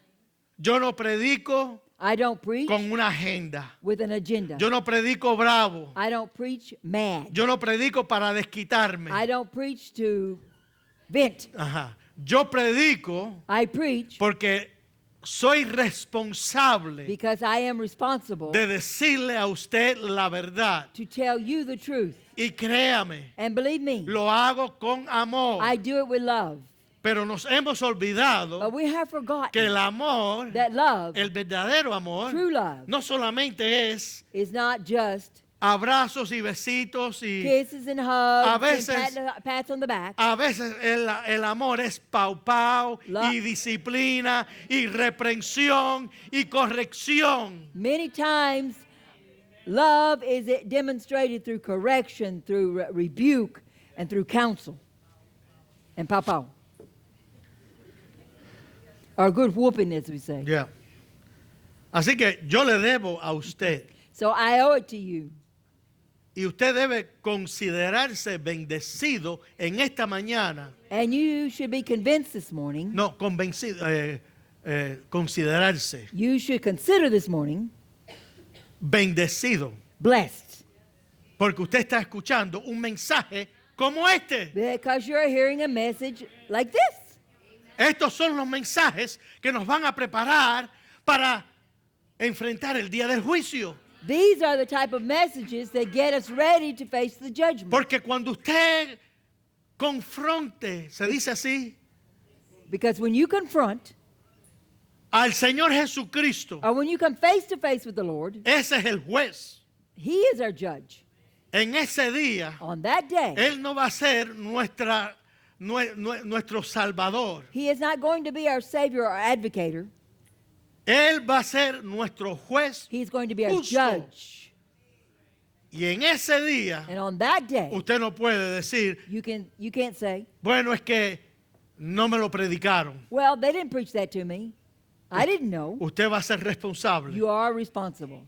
Yo no predico I don't preach con una agenda. with an agenda. Yo no predico bravo. I don't preach mad. Yo no predico para desquitarme. I don't preach to vent. Ajá. Yo predico I preach porque soy responsable because I am responsible de decirle a usted la verdad. to tell you the truth. Y créame, And believe me, lo hago con amor. I do it with love. Pero nos hemos olvidado But we have que forgotten el amor, that love, el verdadero amor, true love, no solamente es is not just abrazos y besitos y kisses and hugs, A veces- and pats on the back. a veces el amor es pau pau La- y disciplina y reprensión y corrección. Many times, love is demonstrated through correction, through rebuke, and through counsel. And pow. Or good whooping, as we say. Ya. Así que yo le debo a usted So I owe it to you. y usted debe considerarse bendecido en esta mañana. And you should be convinced this morning. No, convencido, considerarse You should consider this morning bendecido blessed. porque usted está escuchando un mensaje como este. Because you're hearing a message like this. Estos son los mensajes que nos van a preparar para enfrentar el día del juicio. These are the type of messages that get us ready to face the judgment. Porque cuando usted confronte, se dice así, Because when you confront, al Señor Jesucristo, or when you come face to face with the Lord, ese es el juez. He is our judge. En ese día, On that day, Él no va a ser nuestro Salvador. He is not going to be our Savior or Advocator. Él va a ser nuestro juez. He's going to be our Justo. judge. Y en ese día, And on that day, usted no puede decir, you can't say, bueno, es que no me lo predicaron. well, they didn't preach that to me. I didn't know. Usted va a ser responsable. You are responsible.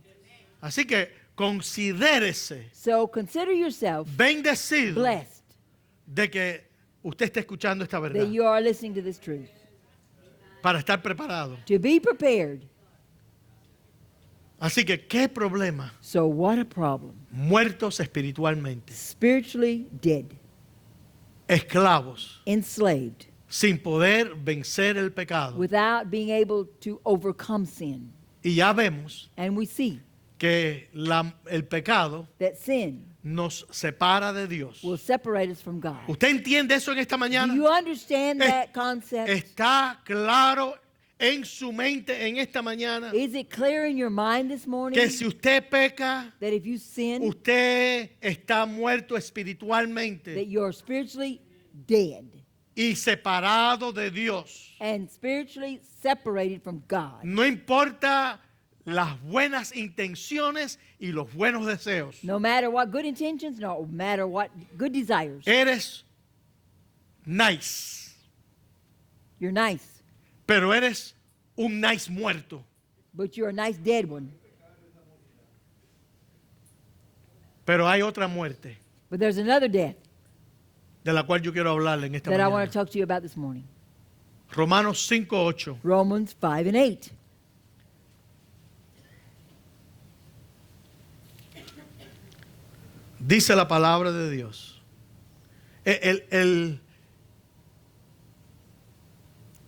Así que considérese So consider yourself bendecido blessed de que usted esté escuchando esta verdad that you are listening to this truth. para estar preparado. To be prepared. Así que, ¿qué problema? So what a problem. Muertos espiritualmente, Spiritually dead, esclavos, enslaved, sin poder vencer el pecado. without being able to overcome sin. Y ya vemos And we see que el pecado that sin nos separa de Dios. will separate us from God. ¿Usted entiende eso en esta Do mañana? you understand Es- that concept? ¿Está claro en su mente en esta mañana Is it clear in your mind this morning que si usted peca, that if you sin, usted está muerto that espiritualmente you're spiritually dead y separado de Dios? and spiritually separated from God? No importa las buenas intenciones y los buenos deseos. No matter what good intentions, no matter what good desires. Eres nice, You're nice, pero eres un nice muerto. but you're a nice dead one. Pero hay otra muerte But there's another death de la cual yo quiero hablarle en esta that I want mañana. to talk to you about this morning. Romanos 5:8. Romans 5 and 8. Dice la palabra de Dios.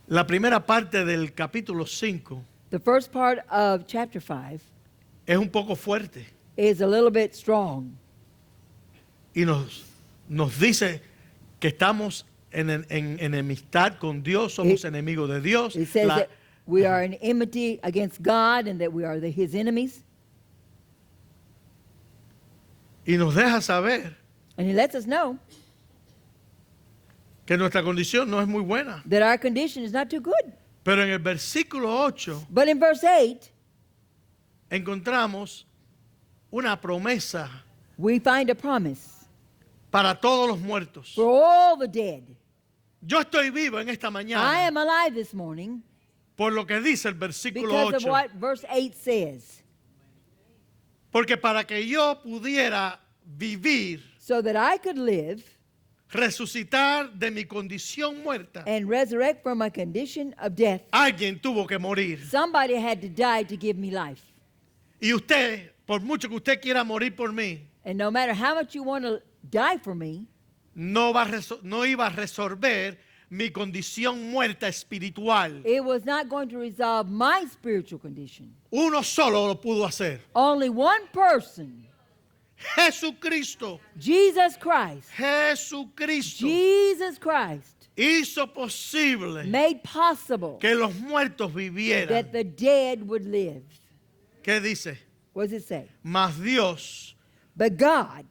La primera parte del capítulo 5 The first part of chapter 5 es un poco fuerte is a little bit strong. y nos dice que estamos en enemistad con Dios, somos enemigos de Dios. It says that we are in enmity against God and that we are His enemies. Y nos deja saber And He lets us know que nuestra condición no es muy buena. that our condition is not too good. Pero en el versículo 8 But in verse 8, encontramos una promesa we find a promise para todos los muertos. for all the dead. Yo estoy vivo en esta I mañana am alive this morning por lo que dice el versículo because of 8. what verse 8 says. Porque para que yo pudiera vivir, So that I could live resucitar de mi condición muerta, and resurrect from my condition of death, alguien tuvo que morir. somebody had to die to give me life. Y usted, por mucho que usted quiera morir por mí, And no matter how much you want to die for me, no iba a resolver mi condición muerta espiritual. it was not going to resolve my spiritual condition. Uno solo lo pudo hacer. Only one person, Jesucristo. Jesus Christ, Jesucristo Jesus Christ, hizo posible made possible que los muertos vivieran. that the dead would live. ¿Qué dice? What does it say? Mas Dios But God,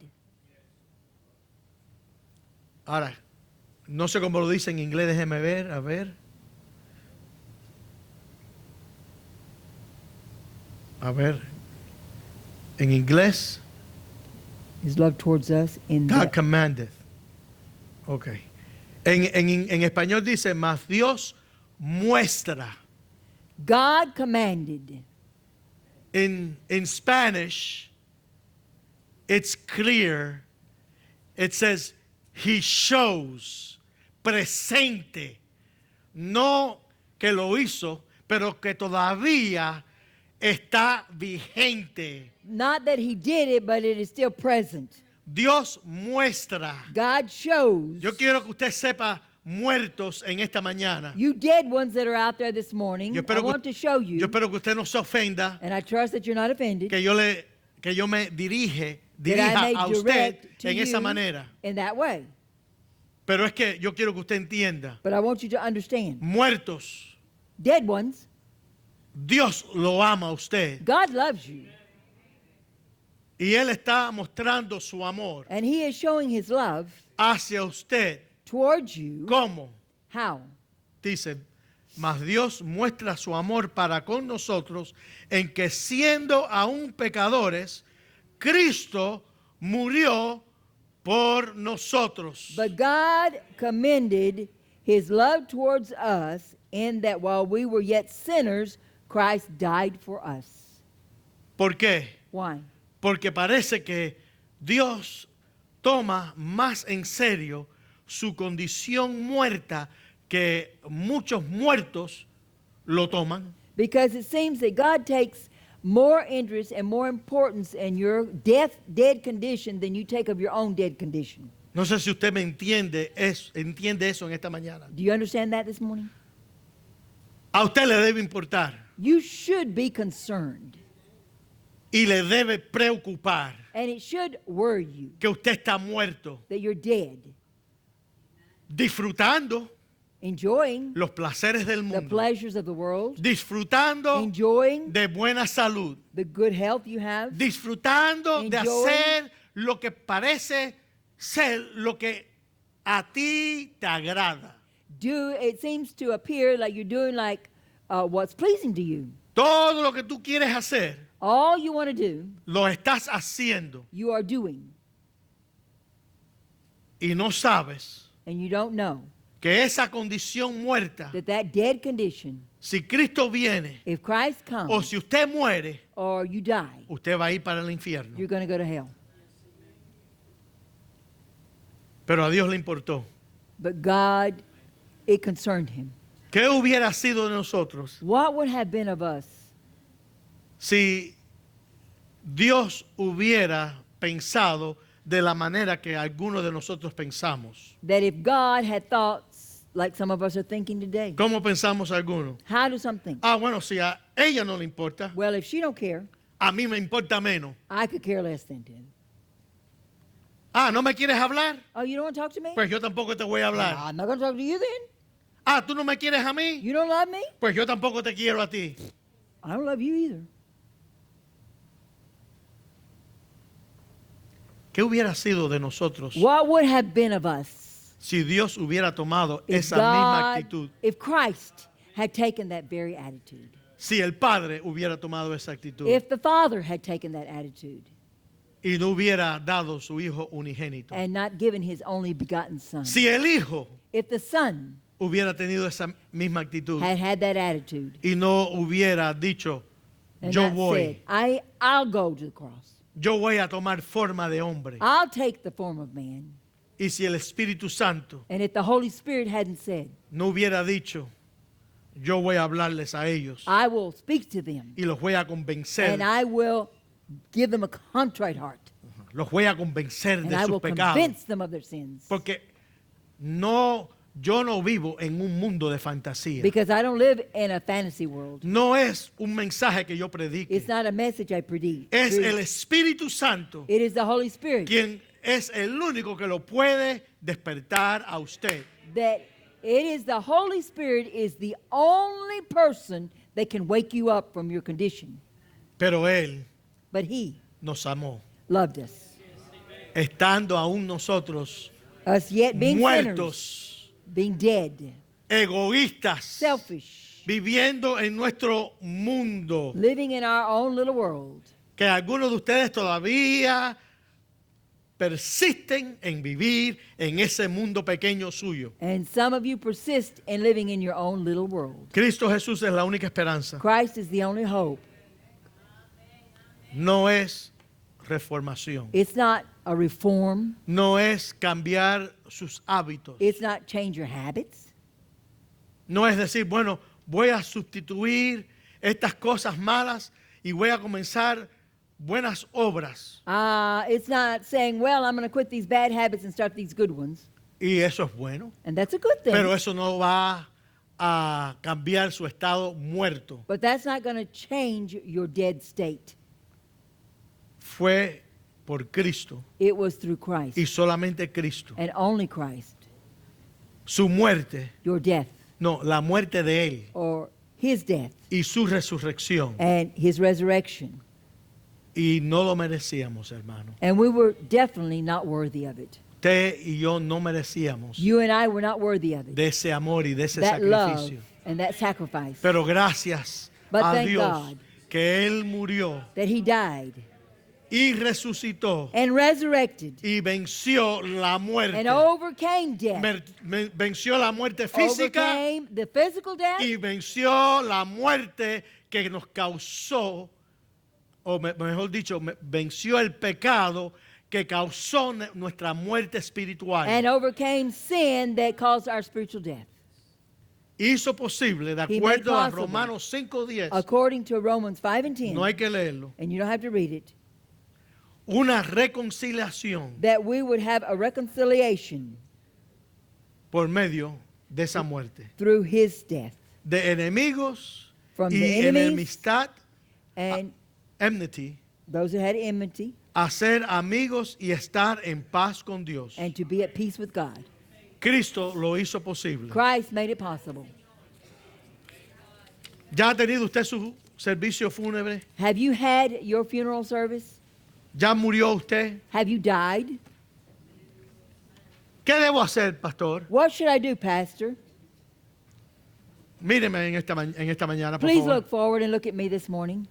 Ahora, no sé cómo lo dice en inglés, déjeme ver, a ver. A ver, en inglés, His love towards us in God that commandeth. Ok. En español dice, mas Dios muestra. God commanded. In Spanish, it's clear. It says, He shows, presente. No que lo hizo, pero que todavía está vigente. Not that he did it, but it is still present. Dios muestra. God shows. Yo quiero que usted sepa, muertos en esta mañana. You dead ones that are out there this morning, Yo I espero, want to show you, yo espero que usted no se ofenda, and I trust that you're not offended, que yo me dirija that I may a usted direct to en esa you manera. in that way. Pero es que yo quiero que usted entienda, But I want you to understand, muertos, dead ones, Dios lo ama a usted. God loves you, Y Él está mostrando su amor and he is showing his love hacia usted. towards you. ¿Cómo? How? Dice, mas Dios muestra su amor para con nosotros en que siendo aún pecadores, Cristo murió por nosotros. But God commended his love towards us in that while we were yet sinners, Christ died for us. ¿Por qué? Why? Porque parece que Dios toma más en serio su condición muerta que muchos muertos lo toman. Because it seems that God takes more interest and more importance in your dead condition than you take of your own dead condition. No sé si usted me entiende eso en esta mañana. Do you understand that this morning? A usted le debe importar You should be concerned, y le debe preocupar and it should worry you que usted está muerto, that you're dead, disfrutando enjoying los placeres del the mundo, pleasures of the world, disfrutando enjoying de buena salud, the good health you have, disfrutando de Enjoy. hacer lo que parece ser lo que a ti te agrada. it seems to appear like you're doing like what's pleasing to you. Todo lo que tú quieres hacer, All you want to do, lo estás haciendo you are doing, y no sabes and you don't know que esa condición muerta, that dead condition, si Cristo viene if Christ o comes si usted muere, or you die, usted va a ir para el infierno. you're going to go to hell. Pero a Dios le importó. But God, it concerned him. ¿Qué hubiera sido de nosotros What would have been of us si Dios hubiera pensado de la manera que algunos de nosotros pensamos? that if God had thoughts like some of us are thinking today? ¿Cómo pensamos algunos? How do some think? Ah, bueno, si a ella no le importa, Well, if she don't care, a mí me importa menos. I could care less than him. Ah, ¿no me quieres hablar? Oh, you don't want to talk to me? Pues yo tampoco te voy a Well, hablar. I'm not going to talk to you then. Ah, ¿tú no me quieres a mí? You don't love me? Pues yo tampoco te quiero a ti. I don't love you either. ¿Qué hubiera sido de nosotros What would have been of us si Dios hubiera tomado if esa misma God, actitud? if Christ had taken that very attitude? Si el Padre hubiera tomado esa actitud If the Father had taken that attitude y no hubiera dado su Hijo unigénito. and not given his only begotten Son? Si el Hijo If the Son hubiera tenido esa misma actitud had had that attitude y no hubiera dicho, and yo not voy, said, I'll go to the cross. yo voy a tomar forma de hombre. I'll take the form of man. Y si el Espíritu Santo And if the Holy Spirit hadn't said, no hubiera dicho, yo voy a hablarles a ellos I will speak to them y los voy a convencer, and I will give them a contrite heart los voy a convencer and de I sus will pecados. convince them of their sins. Porque yo no vivo en un mundo de fantasía. Because I don't live in a fantasy world. No es un mensaje que yo predique. It's not a message I predict. Es el Espíritu Santo It is the Holy Spirit quien es el único que lo puede despertar a usted. that it is the Holy Spirit is the only person that can wake you up from your condition. Pero Él But he nos amó. loved us. estando aún nosotros us yet being sinners, muertos, being dead, egoístas, selfish, viviendo en nuestro mundo, living in our own little world. que algunos de ustedes todavía persisten en vivir en ese mundo pequeño suyo. And some of you persist in living in your own little world. Cristo Jesús es la única esperanza. Christ is the only hope. No es reformación. It's not a reform. No es cambiar sus hábitos. It's not change your habits. No es decir, bueno, voy a sustituir estas cosas malas y voy a comenzar buenas obras. It's not saying, well, I'm going to quit these bad habits and start these good ones. Y eso es bueno. And that's a good thing. Pero eso no va a cambiar su estado muerto. But that's not going to change your dead state. Fue por Cristo It was through Christ y solamente Cristo. and only Christ. Su muerte, Your death no, la muerte de Él or his death y su resurrección. and his resurrection. Y no lo merecíamos, hermano. And we were definitely not worthy of it. Usted y yo no merecíamos You and I were not worthy of it. de ese amor y de ese That love sacrificio. and that sacrifice. Pero gracias But a thank Dios God que Él murió That he died y resucitó and resurrected y venció la muerte. and overcame death. Venció la muerte física Overcame the physical death y venció la muerte que nos causó, o mejor dicho, venció el pecado que causó nuestra muerte espiritual. and overcame sin that caused our spiritual death. Hizo posible, de He acuerdo made a possible. Romanos 5:10, According to Romans 5 and 10, no hay que leerlo, and you don't have to read it, una reconciliación that we would have a reconciliation por medio de esa muerte. through his death. De enemigos From y the enemies enemistad, and enmity, those who had enmity, a ser amigos y estar en paz con Dios. and to be at peace with God. Cristo lo hizo posible. Christ made it possible. ¿Ya ha tenido usted su servicio fúnebre? Have you had your funeral service? ¿Ya murió usted? Have you died? ¿Qué debo hacer, pastor? What should I do, Pastor? Míreme en esta mañana, por Please favor. look forward and look at me this morning.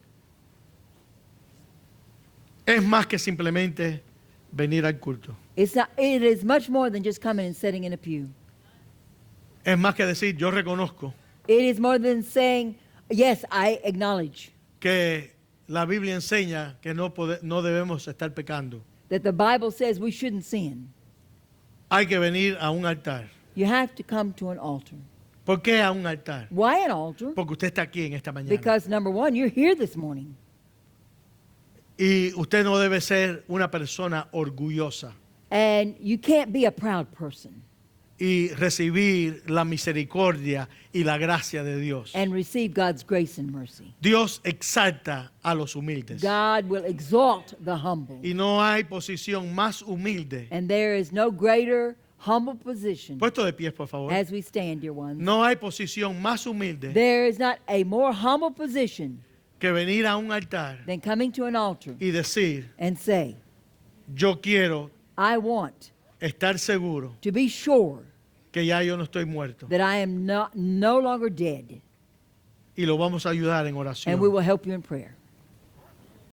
Es más que simplemente venir al culto. It is much more than just coming and sitting in a pew. Es más que decir, yo reconozco It is more than saying, yes, I acknowledge que la Biblia enseña que no debemos estar pecando. that the Bible says we shouldn't sin. Hay que venir a un altar. You have to come to an altar. ¿Por qué a un altar? Why an altar? Porque usted está aquí en esta mañana. Because number one, you're here this morning. Y usted no debe ser una persona orgullosa And you can't be a proud person y recibir la misericordia y la gracia de Dios. and receive God's grace and mercy. Dios exalta a los humildes. God will exalt the humble. Y no hay posición más humilde. And there is no greater humble position Puesto de pies, por favor. as we stand, dear ones. No hay posición más humilde There is not a more humble position que venir a un altar than coming to an altar y decir, and say, yo quiero I want estar seguro to be sure que ya yo no estoy muerto. that I am no longer dead. Y lo vamos a ayudar en oración. And we will help you in prayer.